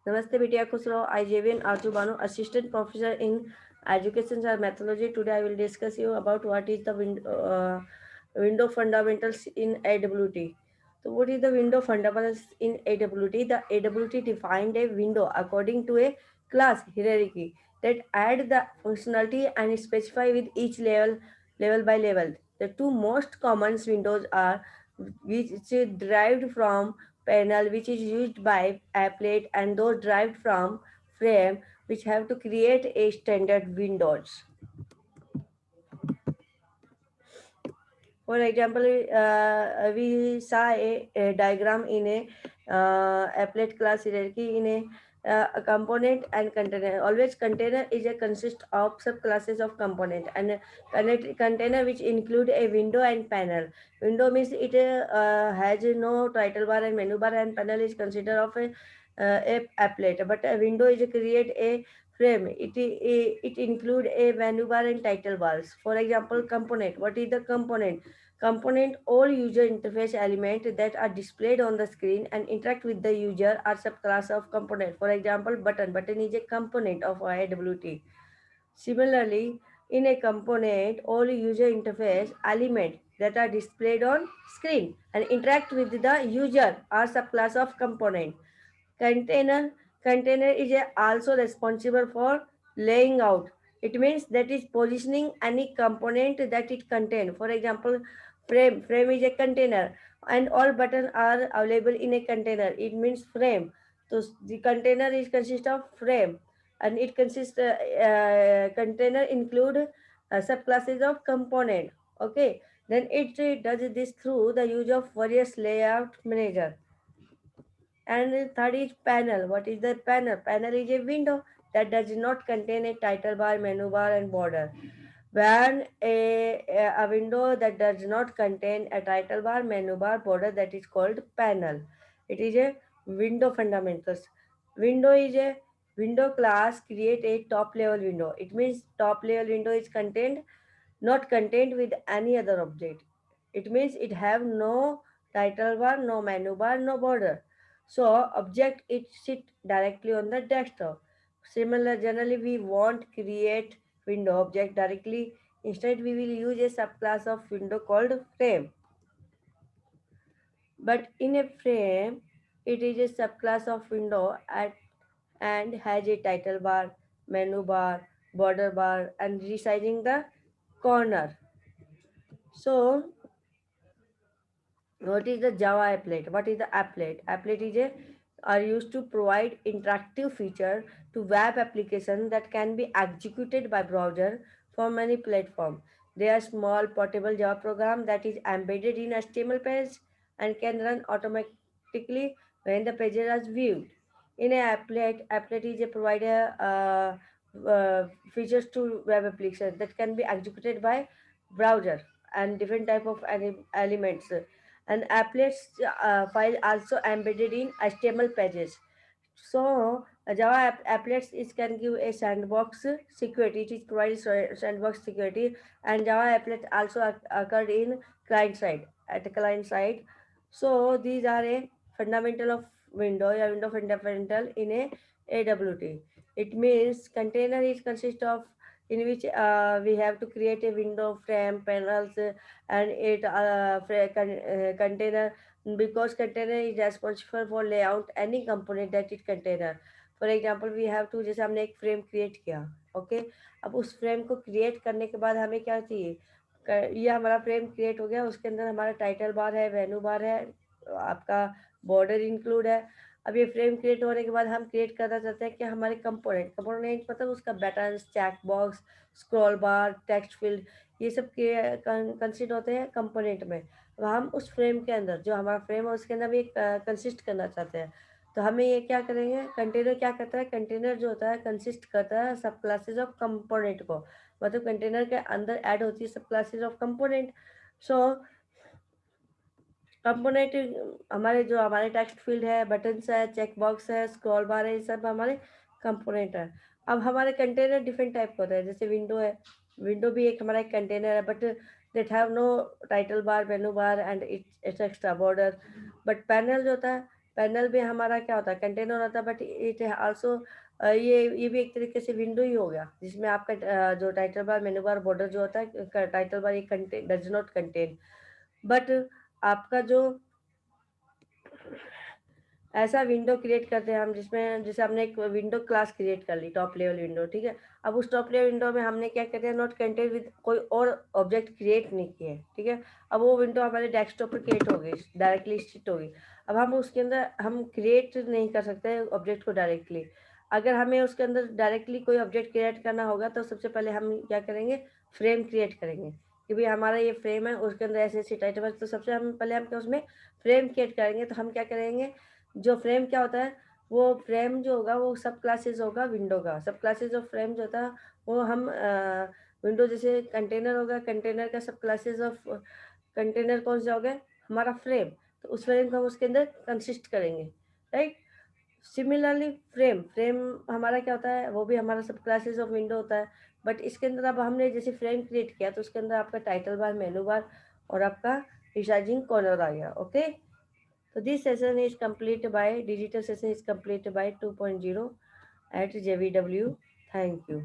Namaste, Bitya Khusro. I Javian Arjubanu, Assistant Professor in Education and Methodology. Today, I will discuss you about what is the window fundamentals in AWT. So, what is the window fundamentals in AWT? The AWT defined a window according to a class hierarchy that add the functionality and specify with each level by level. The two most common windows are which is derived from panel which is used by applet and those derived from frame which have to create a standard windows. For example, we saw a diagram in a applet class hierarchy in a component and container. Always container is a consist of subclasses of component and container which include a window and panel. Window means it has no title bar and menu bar, and panel is considered of a applet. But a window is create a frame. It include a menu bar and title bars. For example, component. What is the component? Component all user interface elements that are displayed on the screen and interact with the user are subclass of component. For example, button. Button is a component of IWT. Similarly, in a component, all user interface elements that are displayed on screen and interact with the user are subclass of component. Container is also responsible for laying out. It means that is positioning any component that it contains. For example, frame is a container and all buttons are available in a container. It means frame. So the container is consist of frame and it consists container include subclasses of component. Okay, then it does this through the use of various layout manager. And the third is panel. What is the panel? Panel is a window that does not contain a title bar, menu bar, and border. When a window that does not contain a title bar, menu bar, border, that is called panel. It is a window fundamentals. Window is a window class create a top level window. It means top level window is contained not contained with any other object. It means it have no title bar, no menu bar, no border. So object it sit directly on the desktop. Similar, generally we won't create window object directly. Instead, we will use a subclass of window called frame. But in a frame, it is a subclass of window and has a title bar, menu bar, border bar, and resizing the corner. So what is the Java applet? What is the applet? Applet is a are used to provide interactive feature to web application that can be executed by browser from any platform. They are small portable Java program that is embedded in HTML page and can run automatically when the pages are viewed. In a applet is a provider features to web application that can be executed by browser and different type of elements. And applets file also embedded in HTML pages. So Java applets is can give a sandbox security. It is provides sandbox security, and Java applet also occurred in client side at the client side. So these are a fundamental of window fundamental in a AWT. It means container is consist of in which we have to create a window frame panels and it container because container is responsible for layout any component that it container. For example we have to जैसे हमने एक frame create किया okay अब उस frame को create करने के बाद हमें क्या चाहिए ये हमारा फ्रेम क्रिएट हो गया उसके अंदर हमारा टाइटल बार है वेन्यू बार है आपका बॉर्डर इंक्लूड है अब ये फ्रेम क्रिएट होने के बाद हम क्रिएट करना चाहते हैं कि हमारे कंपोनेंट मतलब उसका button check box scroll bar text field ये सब कंसिस्ट होते हैं कंपोनेंट में। अब हम उस फ्रेम के अंदर जो हमारा फ्रेम है उसके अंदर हम एक कंसिस्ट करना चाहते हैं तो हमें ये क्या करेंगे कंटेनर क्या करता है कंटेनर जो होता है कंसिस्ट करता है सब क्लासेस ऑफ कंपोनेंट को मतलब कंटेनर के अंदर ऐड होती है सब classes of component. So component हमारे जो हमारे टेक्स्ट फील्ड है बटन्स है चेक बॉक्स है स्क्रॉल बार है ये सब हमारे कंपोनेंट है। अब हमारे कंटेनर डिफरेंट टाइप का होता है जैसे विंडो है विंडो भी एक हमारा एक कंटेनर है but that have no title bar menu bar and its extra border. But panel जो होता है पैनल में हमारा क्या होता है, कंटेनर होता है, बट इट आल्सो ये भी एक तरीके से विंडो ही हो गया, जिसमें आपका जो टाइटल बार, मेनू बार, बॉर्डर जो होता है, टाइटल बार ये contain does not contain, but आपका जो ऐसा विंडो क्रिएट करते हैं हम, जिसमें जैसे हमने एक विंडो क्लास क्रिएट कर ली, टॉप लेवल विंडो, ठीक है। अब उस टॉप लेवल विंडो में हमने क्या कहते हैं, नॉट कंटेन विद कोई और ऑब्जेक्ट क्रिएट नहीं किए, ठीक है। अब वो विंडो हमारे डेस्कटॉप पर क्रिएट हो गई, डायरेक्टली स्टिट होगी। अब हम उसके अंदर हम क्रिएट नहीं कर सकते ऑब्जेक्ट को डायरेक्टली। अगर हमें उसके अंदर डायरेक्टली कोई ऑब्जेक्ट क्रिएट करना होगा तो सबसे पहले हम क्या करेंगे, फ्रेम क्रिएट करेंगे कि भाई हमारा ये फ्रेम है, उसके अंदर ऐसे ऐसे टाइटल है, तो सबसे हम पहले हम क्या उसमें फ्रेम क्रिएट करेंगे। तो हम क्या करेंगे, जो फ्रेम क्या होता है, वो फ्रेम जो होगा वो सब क्लासेस होगा विंडो का, सब क्लासेस ऑफ फ्रेम जो होता है वो हम विंडो, जैसे कंटेनर होगा, कंटेनर का सब क्लासेस ऑफ कंटेनर कौन सा होगा, हमारा फ्रेम। तो उस फ्रेम को हम उसके अंदर कंसिस्ट करेंगे, राइट। सिमिलरली फ्रेम फ्रेम हमारा क्या होता है, वो भी हमारा सब क्लासेस ऑफ विंडो होता है। बट इसके अंदर अब हमने जैसे फ्रेम क्रिएट किया तो उसके अंदर आपका टाइटल बार, मेनू बार और आपका रिसाइजिंग कॉर्नर आ गया, okay. So this session is complete by digital session is complete by 2.0 at JVW. Thank you.